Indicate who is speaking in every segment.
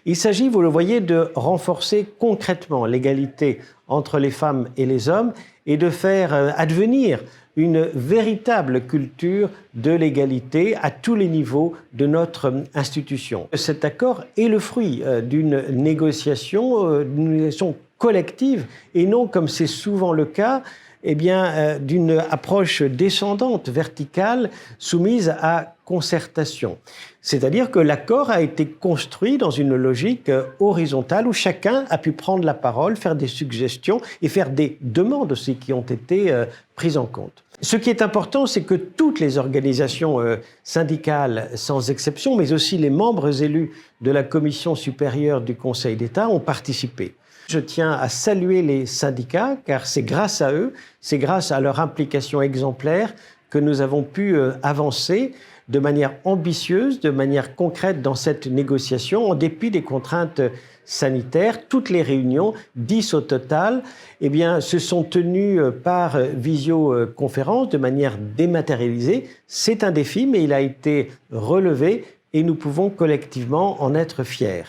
Speaker 1: Il s'agit, vous le voyez, de renforcer concrètement l'égalité entre les femmes et les hommes et de faire advenir une véritable culture de l'égalité à tous les niveaux de notre institution. Cet accord est le fruit d'une négociation collective et non, comme c'est souvent le cas, d'une approche descendante, verticale, soumise à concertation. C'est-à-dire que l'accord a été construit dans une logique horizontale où chacun a pu prendre la parole, faire des suggestions et faire des demandes aussi qui ont été prises en compte. Ce qui est important, c'est que toutes les organisations syndicales, sans exception, mais aussi les membres élus de la Commission supérieure du Conseil d'État ont participé. Je tiens à saluer les syndicats, car c'est grâce à eux, c'est grâce à leur implication exemplaire que nous avons pu avancer de manière ambitieuse, de manière concrète dans cette négociation, en dépit des contraintes sanitaires. Toutes les réunions, 10 au total, se sont tenues par visioconférence de manière dématérialisée. C'est un défi, mais il a été relevé et nous pouvons collectivement en être fiers.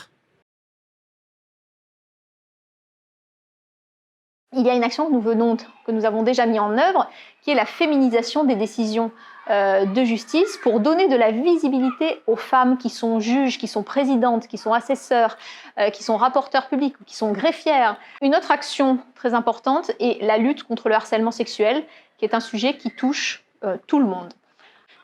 Speaker 2: Il y a une action que nous avons déjà mis en œuvre, qui est la féminisation des décisions de justice pour donner de la visibilité aux femmes qui sont juges, qui sont présidentes, qui sont assesseurs, qui sont rapporteurs publics, qui sont greffières. Une autre action très importante est la lutte contre le harcèlement sexuel, qui est un sujet qui touche tout le monde.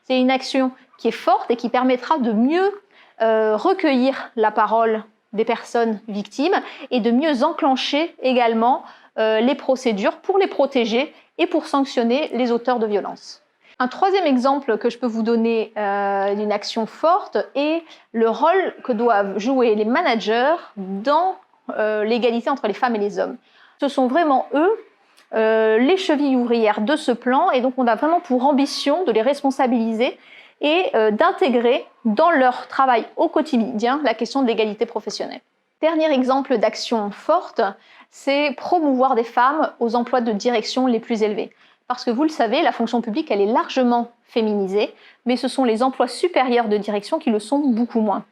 Speaker 2: C'est une action qui est forte et qui permettra de mieux recueillir la parole des personnes victimes et de mieux enclencher également les procédures pour les protéger et pour sanctionner les auteurs de violences. Un troisième exemple que je peux vous donner d'une action forte est le rôle que doivent jouer les managers dans l'égalité entre les femmes et les hommes. Ce sont vraiment eux les chevilles ouvrières de ce plan et donc on a vraiment pour ambition de les responsabiliser et d'intégrer dans leur travail au quotidien la question de l'égalité professionnelle. Dernier exemple d'action forte, c'est promouvoir des femmes aux emplois de direction les plus élevés. Parce que vous le savez, la fonction publique, elle est largement féminisée, mais ce sont les emplois supérieurs de direction qui le sont beaucoup moins.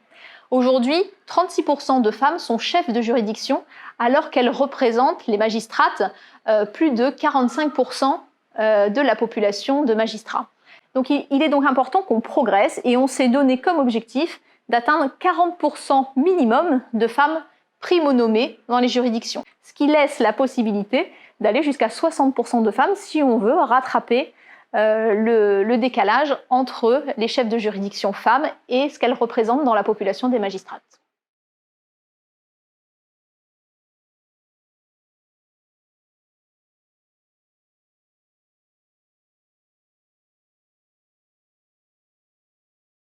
Speaker 2: Aujourd'hui, 36% de femmes sont chefs de juridiction, alors qu'elles représentent, les magistrates, plus de 45% de la population de magistrats. Donc il est donc important qu'on progresse et on s'est donné comme objectif d'atteindre 40% minimum de femmes primo-nommées dans les juridictions. Ce qui laisse la possibilité d'aller jusqu'à 60% de femmes si on veut rattraper le décalage entre les chefs de juridiction femmes et ce qu'elles représentent dans la population des magistrates.